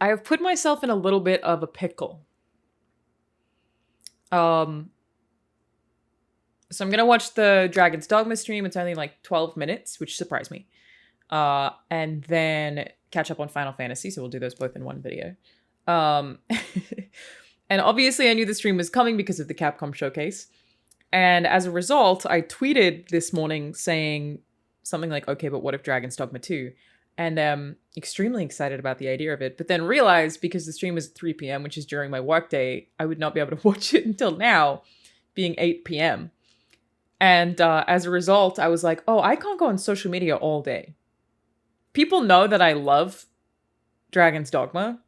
I have put myself in a little bit of a pickle. So I'm gonna watch the Dragon's Dogma stream. It's only like 12 minutes, which surprised me. And then catch up on Final Fantasy. So we'll do those both in one video. And obviously I knew the stream was coming because of the Capcom showcase. And as a result, I tweeted this morning saying something like, okay, but what if Dragon's Dogma 2? And extremely excited about the idea of it, but then realized because the stream is at 3 p.m., which is during my workday, I would not be able to watch it until now, being 8 p.m. And as a result, I was like, oh, I can't go on social media all day. People know that I love Dragon's Dogma,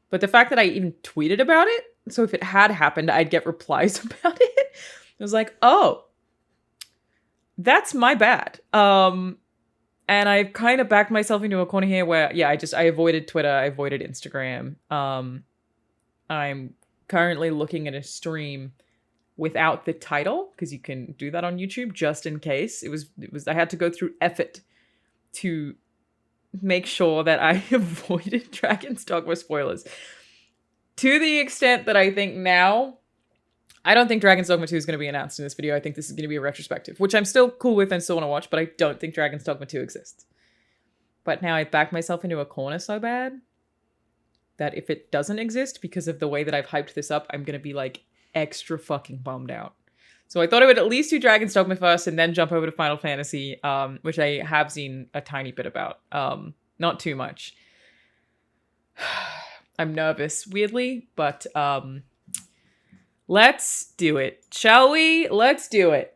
but the fact that I even tweeted about it, so if it had happened, I'd get replies about it. I was like, oh, that's my bad. And I've kind of backed myself into a corner here where, yeah, I avoided Twitter, I avoided Instagram. I'm currently looking at a stream without the title, because you can do that on YouTube just in case. It was I had to go through effort to make sure that I avoided Dragon's Dogma spoilers. To the extent that I think now, I don't think Dragon's Dogma 2 is going to be announced in this video. I think this is going to be a retrospective, which I'm still cool with and still want to watch, but I don't think Dragon's Dogma 2 exists. But now I've backed myself into a corner so bad that if it doesn't exist, because of the way that I've hyped this up, I'm going to be like extra fucking bummed out. So I thought I would at least do Dragon's Dogma first and then jump over to Final Fantasy, which I have seen a tiny bit about. Not too much. I'm nervous, weirdly, but let's do it. Shall we? Let's do it.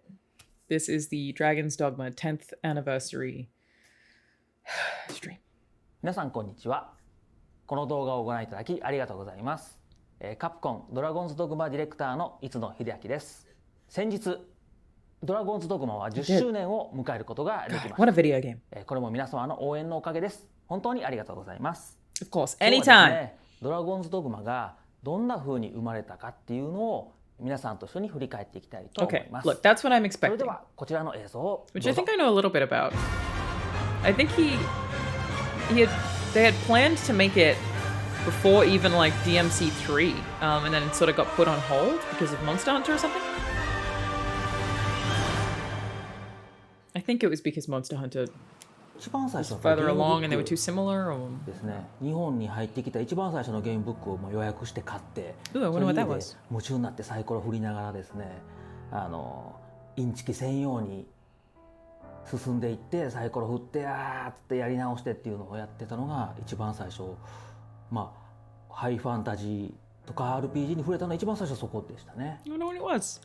This is the Dragon's Dogma 10th anniversary stream. 皆さんこんにちは。この動画をご覧いただきありがとうございます。カプコンドラゴンズドグマディレクターの逸野秀明です。先日ドラゴンズドグマは10周年を迎えることができました。What a video game. これも皆様の応援のおかげです。本当にありがとうございます。Of course, 今日はです anytime. ね、ドラゴンズドグマがどんな風に生まれたかっていうのを皆さんと一緒に振り返っていきたいと思います。Okay, look, that's what I'm それで expecting. はこちらの映像をどう Which I ぞ。 think I know a little bit about. I think they had planned to make it before even like DMC 3, and then it sort of got put on hold because of Monster Hunter or something. I think it was because Monster Hunter 一番最 was 初の further ゲーム along ブ and they were ッ too ク similar. Or... ですね、日本に入ってきた一番最初のゲームブックをもう予約して買って、 Ooh, I そ wonder れ what 家 that で was. 夢中になってサイコロ振りながらですね、インチキ専用に進んでいってサイコロ振ってあーってやり直してっていうのをやってたのが一番最初、まあハイファンタジーとか RPG に触れたのは一番最初そこでしたね。 I don't know what it was.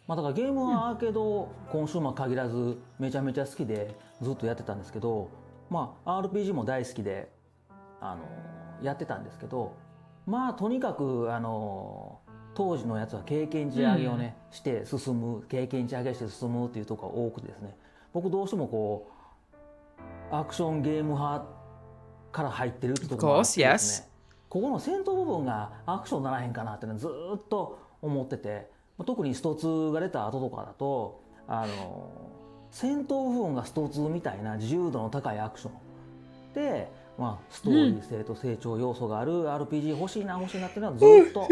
まあだからゲームはアーケードコンシューマー限らずめちゃめちゃ好きでずっとやってたんですけど、まあ RPG も大好きでやってたんですけど、まあとにかく当時のやつは経験値上げをね、して進む、経験値上げして進むっていうところが多くてですね、僕どうしてもこうアクションゲーム派から入ってるってところがあってですね、ここの戦闘部分がアクションならへんかなっていうのはずっと思ってて、特にスト2が出た後とかだと戦闘部分がスト2みたいな自由度の高いアクションで、まあ、ストーリー性と成長要素がある RPG 欲しいなっていうのはずっと思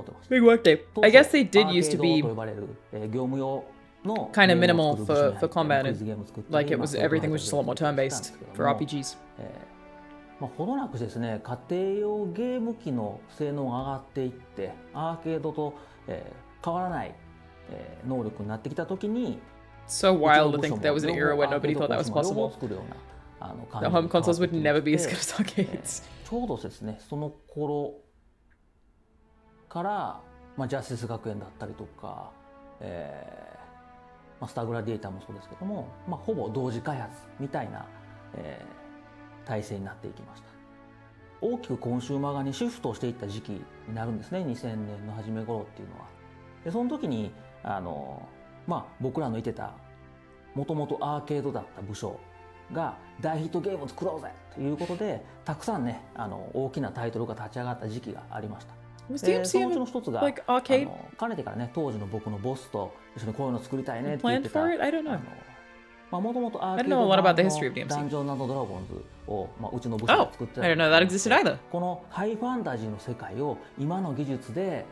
ってました。 Big workday. I guess they did used to アーケー be ドと呼ばれる業務用の kind of ゲームを minimal 作る部署に for 入って combat. クイズゲーム作ったり Like it was まあ everything was just a lot more そういう turn-based ことを for やってたんです RPGs. けどもまあ、ほどなくですね、家庭用ゲーム機の性能が上がっていってアーケードと、変わらない、能力になってきたときに So wild to think there was an era where nobody thought that was 両 possible. 方作るような感 The じに home consoles would 変わ never って be き as て good as arcades. ちょうどですね、その頃から、まあ、ジャスティス学園だったりとか、まあ、スターグラディエーターもそうですけども、まあ、ほぼ同時開発みたいな、体制になっていきました。大きくコンシューマー側にシフトしていった時期になるんですね、2000年の初め頃っていうのは。でその時にまあ、僕らのいてたもともとアーケードだった部署が大ヒットゲームを作ろうぜということでたくさんね大きなタイトルが立ち上がった時期がありました。Was そのう DMC ちの一つが like arcade? かねてからね当時の僕のボスと一緒にこういうの作りたいねって言っ Planned てた for it? I don't know. もともとアー I ケ don't ー know ド a lot 版 about the の history of DMC. ダンジョン&ドラゴンズを、うちの部署が Oh, 作って I た didn't know that existed either. このハイファンタジーの世界を今の技術で、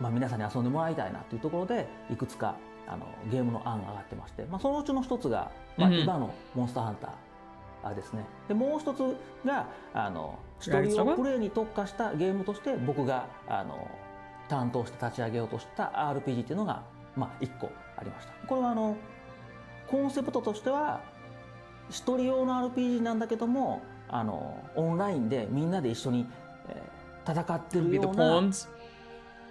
皆さんに遊んでもらいたいなというところでいくつかゲームの案が上がってまして、そのうちの一つが、今のモンスターハンターですね。でもう一つがストーリーをプレイに特化したゲームとして僕が担当して立ち上げようとした RPG っていうのが1個ありました。これはコンセプトとしては一人用の RPG なんだけどもオンラインでみんなで一緒に、戦ってるような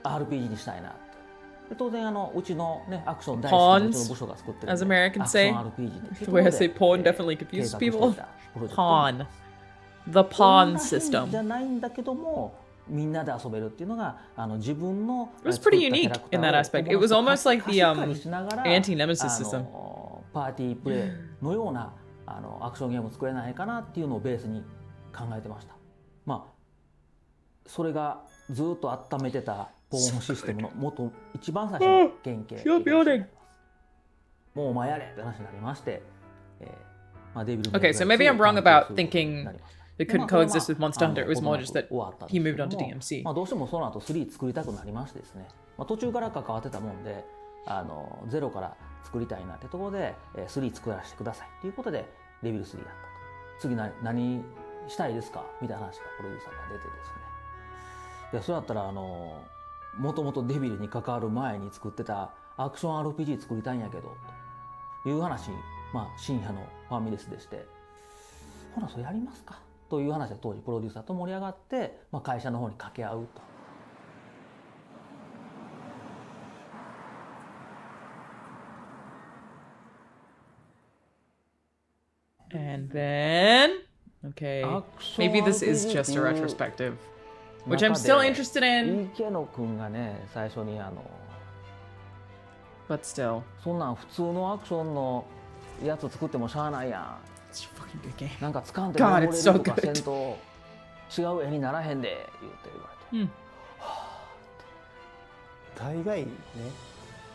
RPG にしたいなと。当然うちの、ね、アクション大好きなうちの部署が作ってるんで As Americans say, アクション RPG で the way I say pawn definitely confuses people. Pawn. The pawn じゃ system. ないんだけどもみんなで遊べるっていうのが自分の It was pretty unique in that aspect. It was almost like the anti-nemesis system. パーティープレイのようなアクションゲームを作れないかなっていうのをベースに考えてました。それがずっと温めてたポーンシステムの元一番最初の原型。もうお前やれって話になりまして、デビル Okay, so maybe I'm wrong about thinking it couldn't coexist with Monster Hunter. It was more just that he moved on to DMC. どうしてもその後3作りたくなりましてですね、途中から関わってたもんでゼロから作りたいなってところで3作らせてくださいっていうことでレビル3だったと。次何したいですかみたいな話がプロデューサーが出てですね、いやそれだったらもともとデビルに関わる前に作ってたアクション RPG 作りたいんやけどという話に、深夜のファミレスでして、ほなそれやりますかという話で当時プロデューサーと盛り上がって、会社の方に掛け合うと。And then, okay, maybe this is just a retrospective, which I'm still interested in. 池野くんがね、最初にBut still, そんなん普通のアクションのやつ作ってもしゃあないやん。 it's a fucking good game. なんか掴んで God, 登れ it's る so とか good. せんと違う絵にならへんで言われて。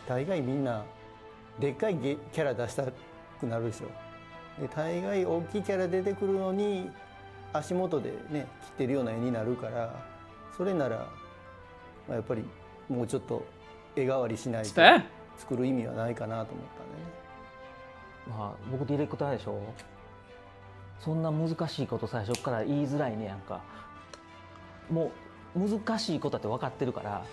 大概みんなでっかいキャラ出したくなるでしょ。で大概大きいキャラ出てくるのに足元でね切ってるような絵になるから、それなら、やっぱりもうちょっと絵代わりしないと作る意味はないかなと思ったんでね。僕ディレクターでしょ。そんな難しいこと最初から言いづらいねやんか。もう難しいことだって分かってるから、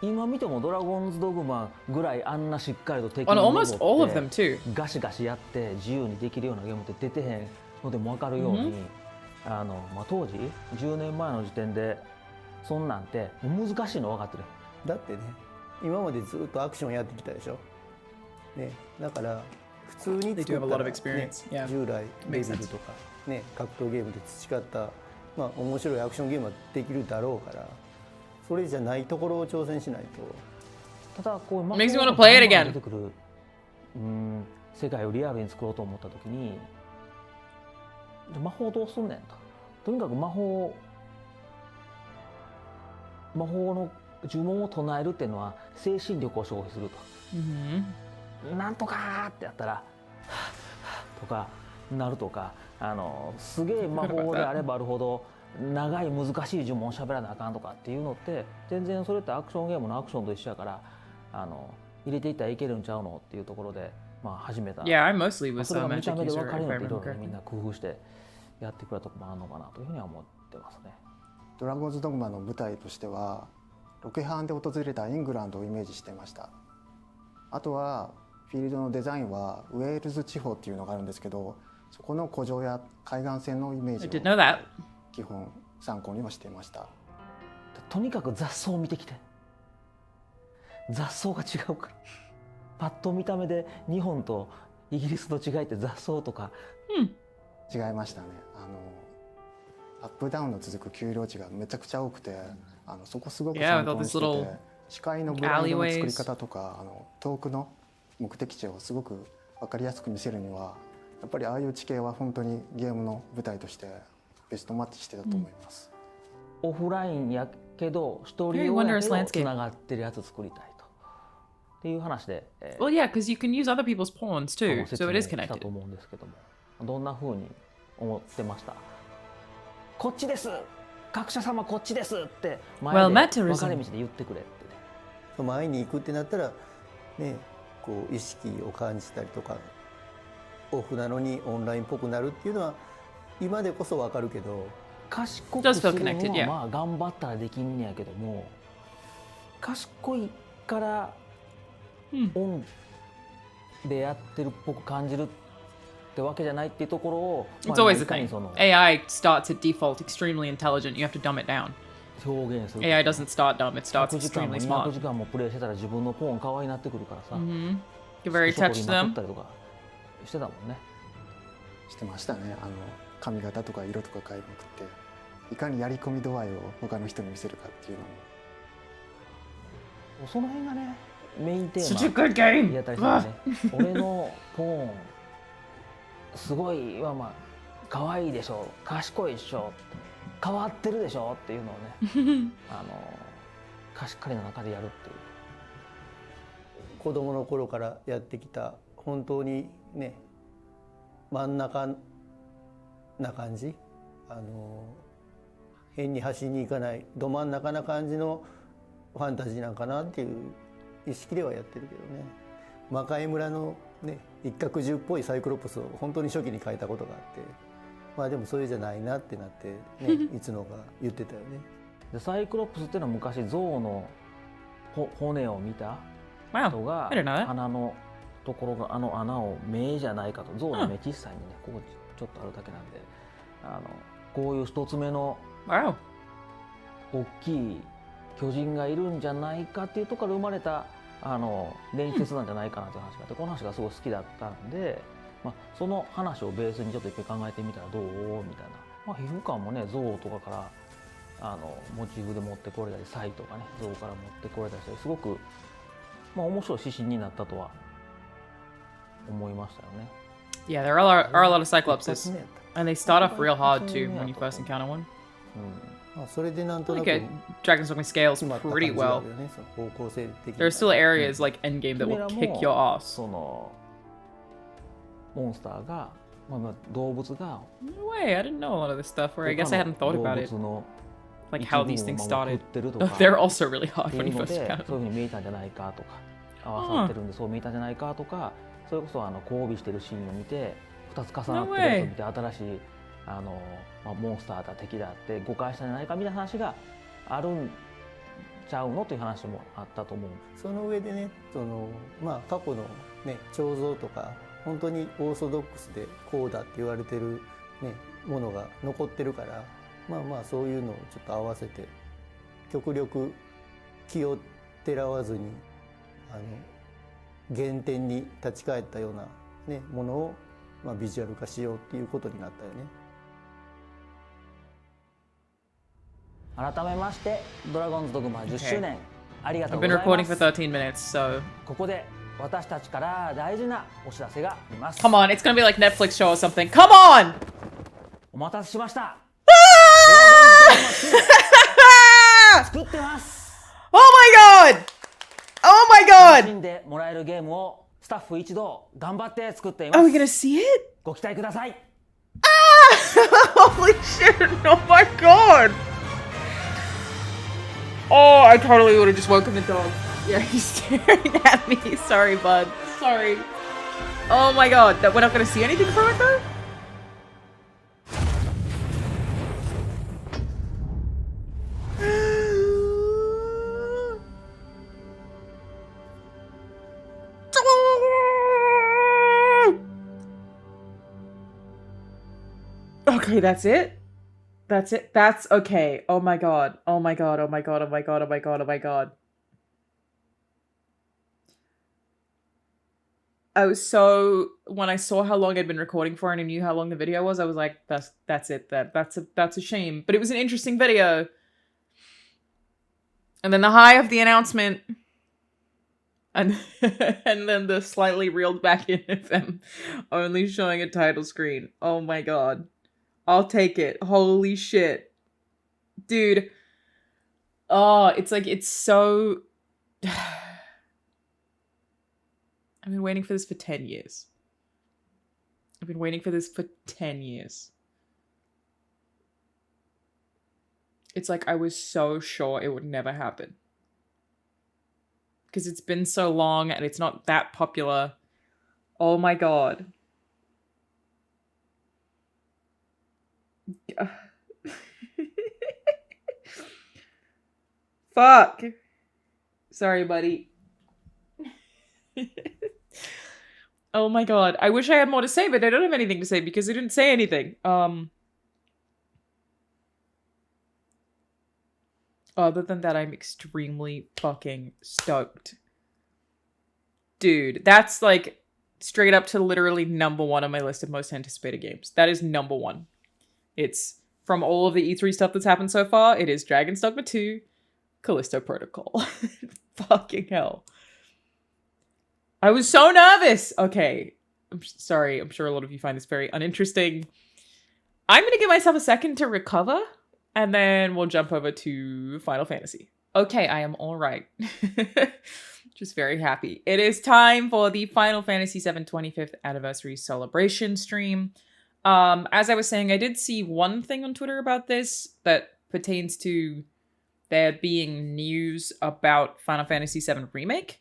今見てもドラゴンズドグマぐらいあんなしっかりと敵に almost all of them too. ガシガシやって自由にできるようなゲームって出てへんのでも分かるように、当時10年前の時点でそんなんて難しいの分かってる。だってね、今までずっとアクションやってきたでしょ。ね、だから普通に作ったら、ね、従来レビルとか、ね、格闘ゲームで培った、面白いアクションゲームはできるだろうから、それじゃないところを挑戦しないと。ただこう魔法 Makes me wanna play it again. 出てくる世界をリアルに作ろうと思った時に、魔法どうすんねんと。とにかく魔法の呪文を唱えるっていうのは精神力を消費すると。なんとかってやったらとかなるとか、すげえ魔法であればあるほど長い難しい呪文を喋らなあかんとかっていうのって全然それってアクションゲームのアクションと一緒やから入れていったらいけるんちゃうのっていうところで始めた。Yeah, I mostly was それが見た magic 目で user, 分かる if よ I うにいろい remember ろみん correctly. な工夫してやってくれたとこもあるのかなというふうには思ってますね。ドラゴンズドグマの舞台としてはロケハンで訪れたイングランドをイメージしてました。あとはフィールドのデザインはウェールズ地方っていうのがあるんですけど、そこの古城や海岸線のイメージ I didn't know that. を基本参考にはしていました。とにかく雑草を見てきて、雑草が違うからパッと見た目で日本とイギリスの違いって雑草とか、違いましたね。アップダウンの続く丘陵地がめちゃくちゃ多くて、そこすごく参考にしてて、視界のブランドの作り方とか遠くの目的地をすごく分かりやすく見せるにはやっぱりああいう地形は本当にゲームの舞台としてベストマッチしてたと思います。オフラインやけど一人用やけどつながってるやつ作りたいと。っていう話で、Well, yeah, because you can use other people's pawns too, 説 so 明 it is した connected. と思うんですけども、どんな風に思ってました？こっちです、各社様こっちですって前で Well, Metarism. 分かれ道で言ってくれってね。前に行くってなったらね、こう意識を感じたりとか、オフなのにオンラインっぽくなるっていうのは今でこそ分かるけど、賢くするの Does feel connected, yeah. はまあ頑張ったらできんねやけども、賢いからオンでやってるっぽく感じるってわけじゃないっていうところを、It's always the いかに thing. その AI starts at default extremely intelligent. You have to dumb it down. 表現する。 AI doesn't start dumb. It starts 100時間も extremely 200 smart. 時間もプレイしてたら自分のポーン可愛いなってくるからさ、 You very スクショ attached 撮り to まく them. ったりとかしてたもんね。してましたね。髪型とか色とか変えまくっていかにやり込み度合いを他の人に見せるかっていうのに。その辺がねメインテ Such a ーマ good game. やったりしたんでね。俺のポーンすごいまあまあ可愛いでしょ、賢いでしょ、変わってるでしょっていうのをね貸し借りの中でやるっていう。子供の頃からやってきた本当にね、真ん中な感じ、変に端に行かないど真ん中な感じのファンタジーなんかなっていう意識ではやってるけどね。魔界村のね、一角獣っぽいサイクロプスを本当に初期に書いたことがあって、まあでもそれじゃないなってなってねいつのが言ってたよね。でサイクロプスっていうのは昔象の骨を見た Wow. 人が I didn't know that. 鼻のところが穴を目じゃないかと。象の目小さいんでね、ここちょっとあるだけなんで、こういう一つ目の Wow. 大きい巨人がいるんじゃないかっていうところから生まれた伝説なんじゃないかなという話があって、この話がすごい好きだったんで、まあ、その話をベースにちょっと一回考えてみたらどうみたいな、まあ、皮膚感もね象とかからモチーフで持ってこれたり、サイとかね象から持ってこれたりして、すごく、まあ、面白い指針になったとは思いましたよね。Yeah, there are a lot of Cyclopses. And they start off real hard too when you first encounter one. それでなんとな Like く Dragon's Dogma scales 決まった感 pretty じがあ well. るよね、その方向性的に。 There are still areas like Endgame that will kick your ass. そのモンスターが、まあ、動物が No way, I didn't know a lot of this stuff, or I guess I hadn't thought about it. 動物の Like how these things 一部を守 started. ってるとか They're also really っ hard て when い you うの first で encounter そういう them. ふうに見えたんじゃないかとか、合わさってるんでそう見えたんじゃないかとか、それこそ交尾してるシーンを見て2つ重なってるやつを見て新しいまあ、モンスターだ敵だって誤解したんじゃないかみたいな話があるんちゃうのという話もあったと思う。その上でね、まあ、過去の、ね、彫像とか本当にオーソドックスでこうだって言われてる、ね、ものが残ってるから、まあまあそういうのをちょっと合わせて極力気をてらわずに原点に立ち返ったような、ね、ものを、まあ、ビジュアル化しようっていうことになったよね。改めましてドラゴンズドグマ10周年、ありがと I've うご been ざい recording ま for す。 13 minutes, so ここで私たちから大事なお知らせがあります。 come on, it's gonna be like Netflix show or something. Come on! お待たせしました。 Ah! 作ってます。 Oh my god! Oh my 楽し god! んでもらえるゲームをスタッフ一同頑張って作ってい Are ま we す。 gonna see it? ご期待ください。 Holy shit! Oh my god! Oh, I totally would have just woken the dog. Yeah, he's staring at me. Sorry, bud. Sorry. Oh my god, that we're not gonna see anything from it though? Okay, that's it. That's it. That's okay. Oh my god. Oh my god. Oh my god. Oh my god. Oh my god. Oh my god. I was so when I saw how long I'd been recording for and I knew how long the video was, I was like, that's it. That's a shame. But it was an interesting video. And then the high of the announcement. And and then the slightly reeled back in of them only showing a title screen. Oh my god. I'll take it. Holy shit. Dude. Oh, it's like, it's so... I've been waiting for this for 10 years. I've been waiting for this for 10 years. It's like I was so sure it would never happen. Because it's been so long and it's not that popular. Oh my god. Fuck. Sorry, buddy. Oh my god. I wish I had more to say, but I don't have anything to say because I didn't say anything. Other than that, I'm extremely fucking stoked. Dude, that's like straight up to literally #1 on my list of most anticipated games. That is #1. It's from all of the E3 stuff that's happened so far. It is Dragon's Dogma 2, Callisto Protocol. Fucking hell. I was so nervous. Okay. I'm sorry. I'm sure a lot of you find this very uninteresting. I'm going to give myself a second to recover. And then we'll jump over to Final Fantasy. Okay, I am all right. Just very happy. It is time for the Final Fantasy VII 25th Anniversary Celebration stream. As I was saying, I did see one thing on Twitter about this that pertains to there being news about Final Fantasy VII Remake,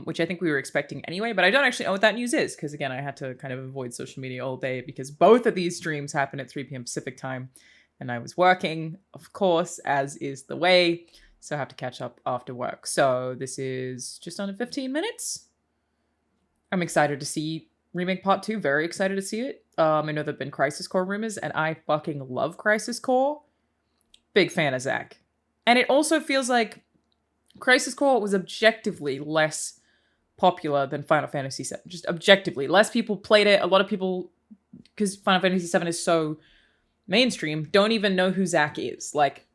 which I think we were expecting anyway, but I don't actually know what that news is, because again, I had to kind of avoid social media all day because both of these streams happen at 3 p.m. Pacific time. And I was working, of course, as is the way. So I have to catch up after work. So this is just under 15 minutes. I'm excited to see Remake Part 2. Very excited to see it. I know there have been Crisis Core rumors, and I fucking love Crisis Core. Big fan of Zack. And it also feels like Crisis Core was objectively less popular than Final Fantasy VII. Just objectively. Less people played it. A lot of people, because Final Fantasy VII is so mainstream, don't even know who Zack is. Like,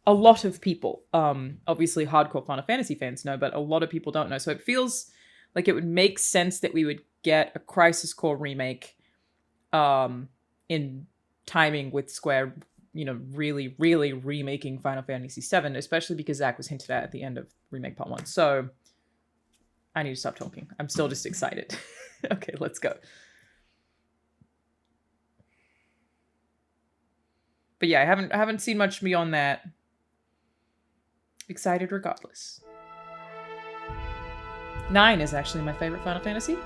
a lot of people, obviously hardcore Final Fantasy fans know, but a lot of people don't know. So it feels like it would make sense that we would get a Crisis Core remake in timing with Square, you know, really, really remaking Final Fantasy VII, especially because Zack was hinted at the end of Remake Part 1. So I need to stop talking. I'm still just excited. Okay, let's go. But yeah, I haven't seen much beyond that. Excited regardless. 9 is actually my favorite Final Fantasy,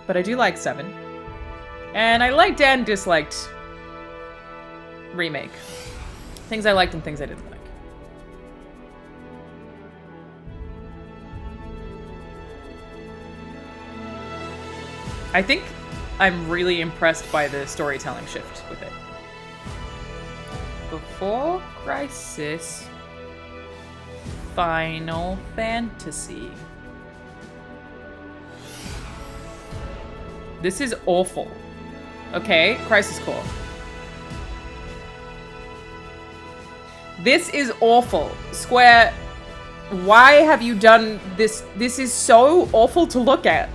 but I do like 7. And I liked and disliked Remake. Things I liked and things I didn't like. I think I'm really impressed by the storytelling shift with it. Before Crisis, Final Fantasy. This is awful. Okay, Crisis Core. This is awful. Square, why have you done this? This is so awful to look at.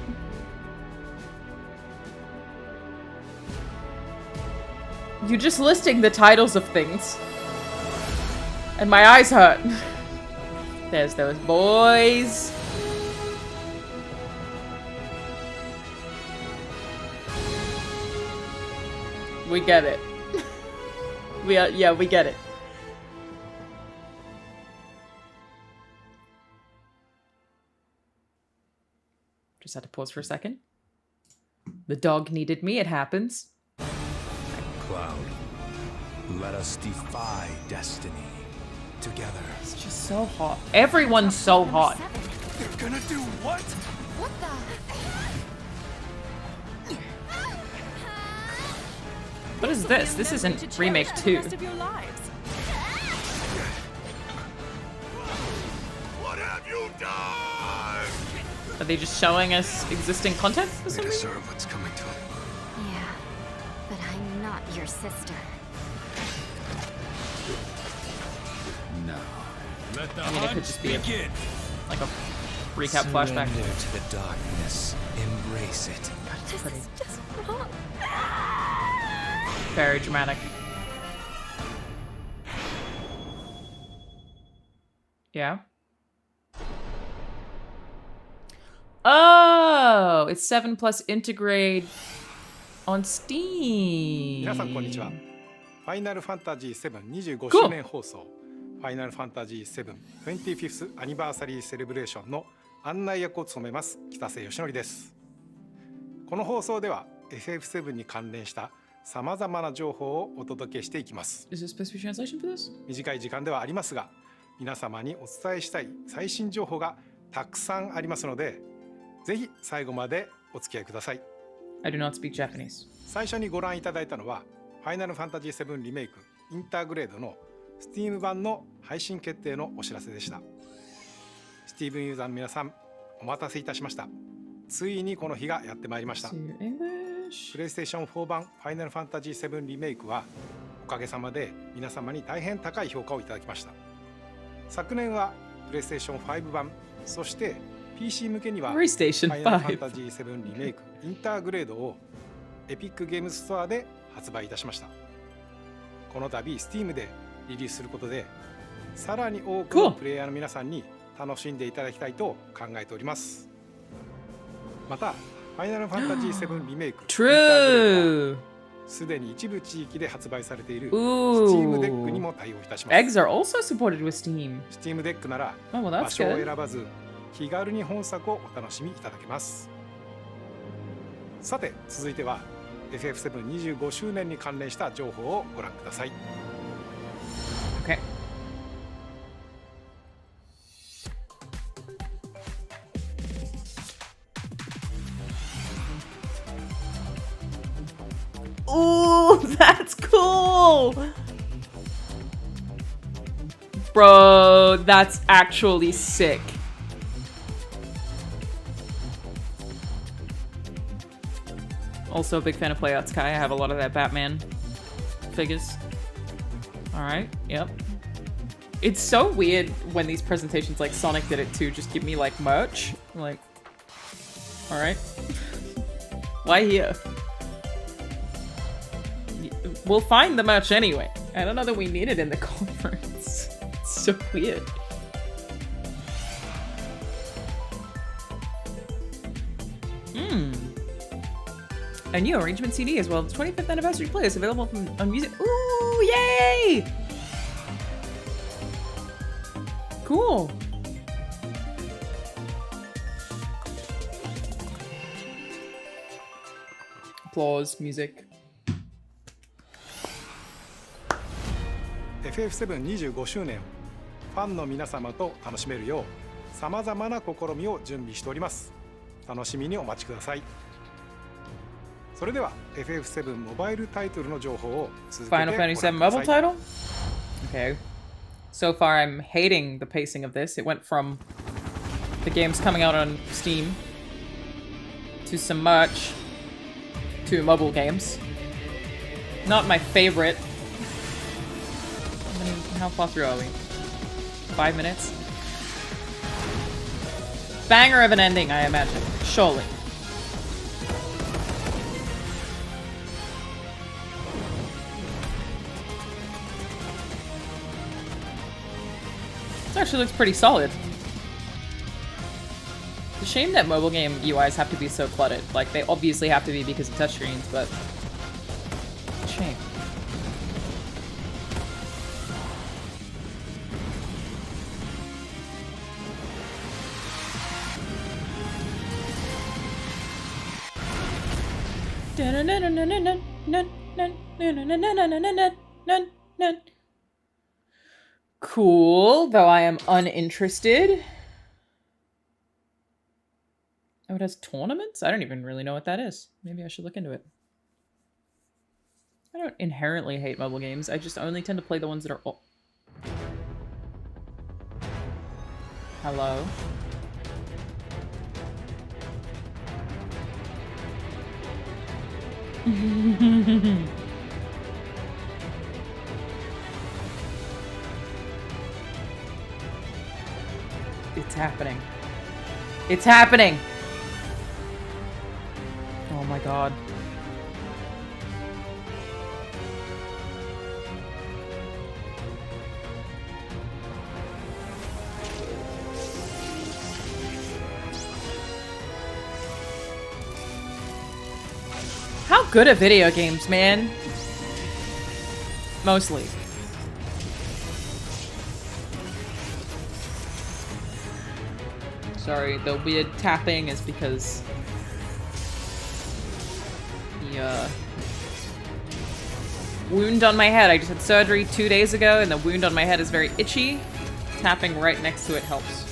You're just listing the titles of things. And my eyes hurt. There's those boys. We get it. We get it. Just had to pause for a second. The dog needed me, it happens. Cloud, let us defy destiny together. It's just so hot. Everyone's so hot. You're gonna do what? What the? What is this? This isn't Remake 2. What have you done? Are they just showing us existing content for some We reason? deserve what's coming to him. Yeah, but I'm not your sister. No. Let the I mean, it could just be begin. like a recap flashback. Surrender to the darkness. Embrace it. God, it's This pretty. is just wrong. Very dramatic. Yeah. Oh, it's 7 plus integrate on Steam. 皆さんこんにちは。ファイナルファンタジー7 25周年放送、ファイナルファンタジー7 25th アニバーサリーセレブレーションの案内役を務めます北瀬義則です。この放送では FF7 に関連したさまざまな情報をお届けしていきます。Is there supposed to be translation for this? 短い時間ではありますが、皆様にお伝えしたい最新情報がたくさんありますので、ぜひ最後までお付き合いください。I do not speak Japanese. 最初にご覧いただいたのはファイナルファンタジー7リメイクインターグレードの Steam 版の配信決定のお知らせでした。スティーブンユーザーの皆さん、お待たせいたしました。ついにこの日がやってまいりました。プレイステーション4版ファイナルファンタジー7リメイクはおかげさまで皆様に大変高い評価をいただきました。昨年はプレイステーション5版、そして PC 向けにはファイナルファンタジー7リメイクインターグレードをエピックゲームズストアで発売いたしました。この度 Steam でリリースすることでさらに多くのプレイヤーの皆さんに楽しんでいただきたいと考えております。またファイナルファンタジー7リメイクすでに一部地域で発売されている Steam デックにも対応いたします。Eggs are also supported with Steam. Steam デックなら Oh, well, 場 that's 所を good. 選ばず気軽に本作をお楽しみいただけます。さて続いては FF725 周年に関連した情報をご覧ください。 Okay. Ooh, that's cool! Bro, that's actually sick. Also a big fan of Playout Sky. I have a lot of that Batman figures. Alright, yep. It's so weird when these presentations like Sonic did it too, just give me like merch. I'm like, alright. Why here? We'll find the merch anyway. I don't know that we need it in the conference. It's so weird. A new arrangement CD as well. The 25th anniversary playlist available on music. Ooh, yay! Cool. Applause, music. FF725 周年をファンの皆様と楽しめるようさまざまな試みを準備しております。楽しみにお待ちください。それでは FF7 モバイルタイトルの情報を続けてご覧ください。 Final Fantasy VII mobile title? Okay. So far I'm hating the pacing of this. It went from the games coming out on Steam to some merch to mobile games. Not my favorite. How far through are we? 5 minutes? Banger of an ending, I imagine. Surely. This actually looks pretty solid. It's a shame that mobile game UIs have to be so cluttered. Like, they obviously have to be because of touchscreens, but... shame. Cool, though I am uninterested. Oh, it has tournaments? I don't even really know what that is. Maybe I should look into it. I don't inherently hate mobile games. I just only tend to play the ones that are... Oh. Hello? It's happening. It's happening! Oh my god. good at video games, man. Mostly. Sorry, the weird tapping is because the wound on my head. I just had surgery 2 days ago, and the wound on my head is very itchy. Tapping right next to it helps.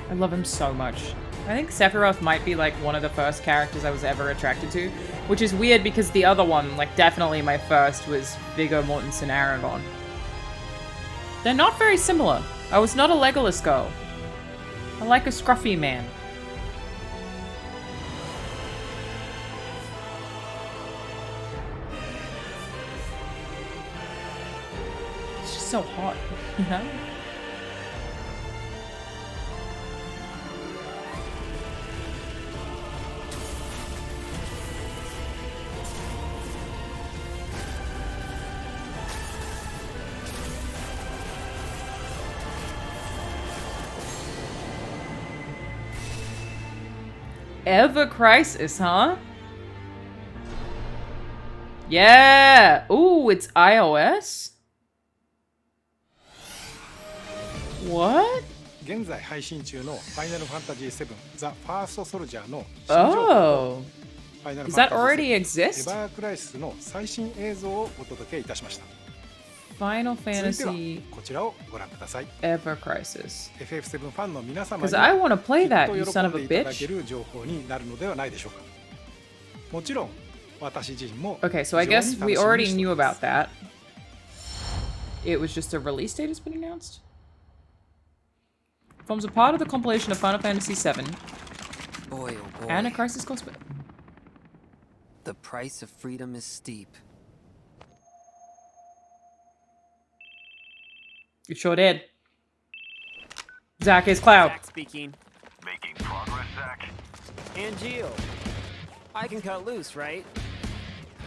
I love him so much. I think Sephiroth might be like one of the first characters I was ever attracted to, which is weird because the other one, like definitely my first, was Viggo Mortensen Aragorn. They're not very similar. I was not a Legolas girl. I like a scruffy man. It's just so hot, you know? Ever Crisis, huh? Yeah! Ooh, it's iOS? What? 現在配信中のファイナルファンタジー7 The First Soldier の新情報と Oh. ファイナル Does ファン that タジー already 7 エ exist? バークライシスの最新映像をお届けいたしました。 Final 続いては Fantasy こちらをご覧ください。 Ever Crisis. FF7 ファンの皆様に Because I want to き play っと that, you 喜 son ん of で a いただけ bitch. る情報になるのではないでしょうか。もちろん私自身も Okay, so I 非常に guess 楽 we しみに already してい knew ます about that. It was just a release date has been announced. Forms a part of the compilation of Final Fantasy VII Boy, oh boy. and a Crisis Core spin. The price of freedom is steep. You sure did. Zach is Cloud. Zach speaking. Making progress, Zach? And Geo. I can cut loose, right?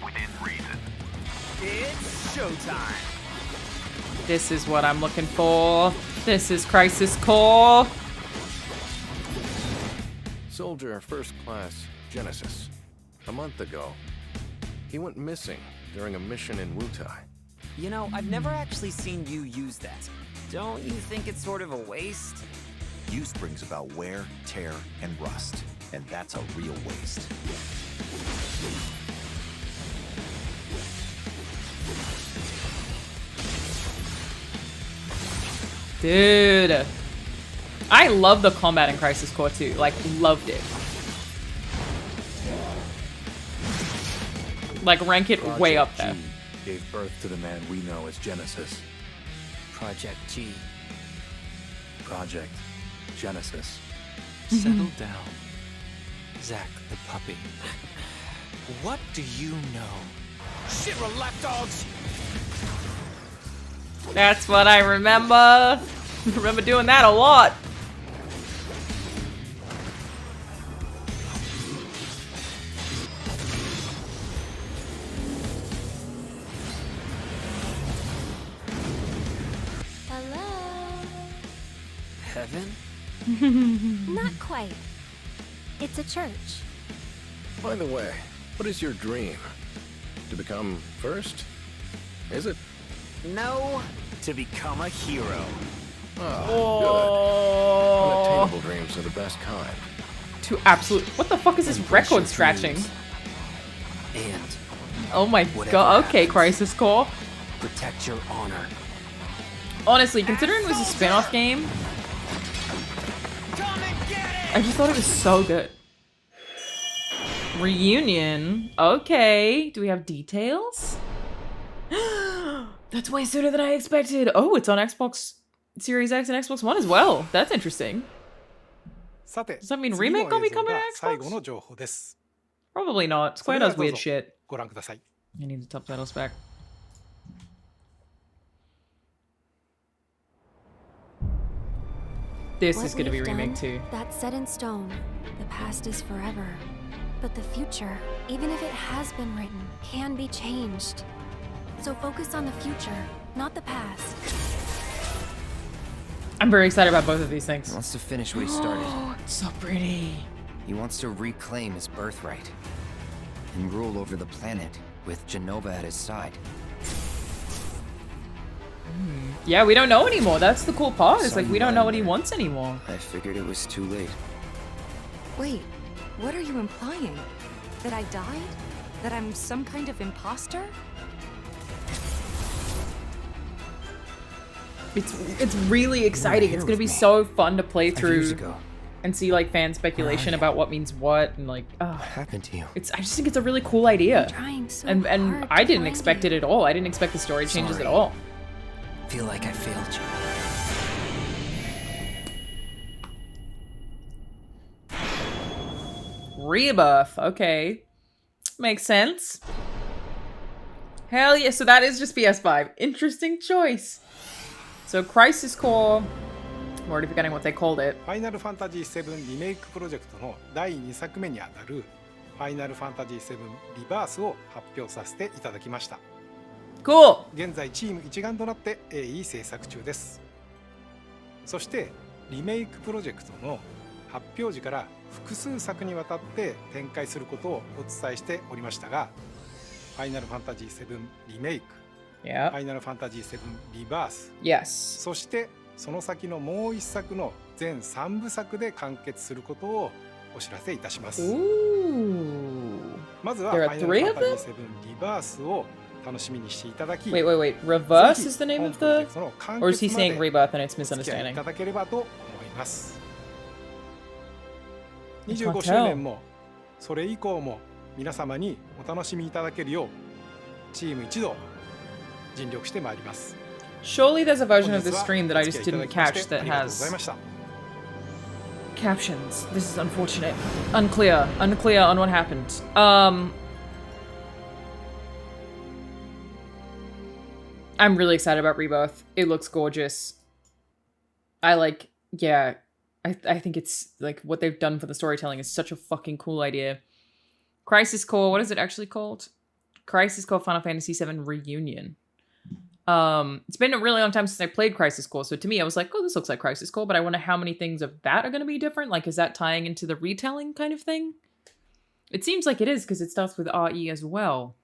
Within reason. It's showtime. This is what I'm looking for. This is Crisis Core. Soldier First Class Genesis. A month ago, he went missing during a mission in Wutai. You know, I've never actually seen you use that. Don't you think it's sort of a waste? Use brings about wear, tear, and rust. And that's a real waste. Dude. I love the combat in Crisis Core 2. Like, loved it. Like, rank it Project way up there. G gave birth to the man we know as Genesis. Project G. Project Genesis. Settle down, Zach the puppy. What do you know? Shit-roll lapdogs! That's what I remember. I remember doing that a lot. Hello? Heaven? Not quite. It's a church. By the way, what is your dream? To become first? Is it? No, to become a hero. Oh, good. Unattainable dreams are the best kind. To absolute. What the fuck is this record scratching? And Oh my god. Okay, Crisis Core. protect your honor. Honestly, considering it was a spin-off game, I just thought it was so good. Reunion. Okay. Do we have details? That's way sooner than I expected. Oh, it's on Xbox Series X and Xbox One as well. That's interesting. さて、 Does that mean 次の remake gonna be 映像 coming が to 最後 Xbox? の情報です。 Probably not. それ Square では does どう weird ぞ shit. ご覧ください。 I need the subtitles back. This is gonna be remake too. That's set in stone. The past is forever. But the future, even if it has been written, can be changed. So focus on the future, not the past. I'm very excited about both of these things. He wants to finish what he started. It's so pretty. He wants to reclaim his birthright and rule over the planet with Genova at his side. Yeah, we don't know anymore. That's the cool part. It's like we don't know what he wants anymore. I figured it was too late. Wait, what are you implying? That I died? That I'm some kind of imposter? It's really exciting. It's gonna be so fun to play through and see like fan speculation about what means what and like what happened to you? I just think it's a really cool idea. I'm trying so and hard I to didn't find expect you. it at all. I didn't expect the story changes at Sorry. all. Feel like I failed you. Rebirth. Okay. Makes sense. Hell yeah. So that is just PS5. Interesting choice. So Crisis Core. I'm already forgetting what they called it. ファイナルファンタジー7リメイクプロジェクトの第2作目にあたるファイナルファンタジー7リバースを発表させていただきました。Cool. 現在チーム一丸となって鋭意制作中です。そしてリメイクプロジェクトの発表時から複数作にわたって展開することをお伝えしておりましたが、ファイナルファンタジー7リメイク、ファイナルファンタジー7リバース、Yes. そしてその先のもう一作の全3部作で完結することをお知らせいたします。まずはファイナルファンタジー7リバースを楽しみにしていただき、 Wait. Reverse is the name of the... Or is he saying Rebirth and it's お付き合い misunderstanding? いただければと思います。25 can't 周 tell. 年もそれ以降も皆様にお楽しみいただけるようチーム一同尽力してまいります。 Surely there's a version of 本 this 日は stream that I お just 付き合い didn't いただきまし catch てあ that りがとうござい has ました。 captions. This is unfortunate. Unclear on what happened. I'm really excited about Rebirth. It looks gorgeous. I think it's like what they've done for the storytelling is such a fucking cool idea. Crisis Core, what is it actually called? Crisis Core Final Fantasy VII Reunion. It's been a really long time since I played Crisis Core, so to me I was like, oh, this looks like Crisis Core, but I wonder how many things of that are going to be different. Like, is that tying into the retelling kind of thing? It seems like it is, because it starts with RE as well.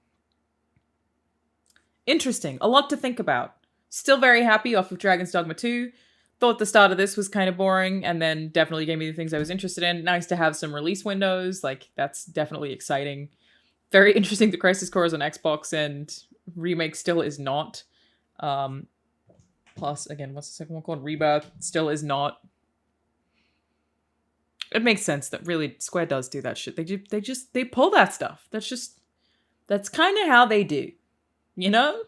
Interesting. A lot to think about. Still very happy off of Dragon's Dogma 2. Thought the start of this was kind of boring, and then definitely gave me the things I was interested in. Nice to have some release windows. Like, that's definitely exciting. Very interesting that Crisis Core is on Xbox and Remake still is not. Plus, again, what's the second one called? Rebirth still is not. It makes sense that really Square does do that shit. They pull that stuff. That's kind of how they do. You know?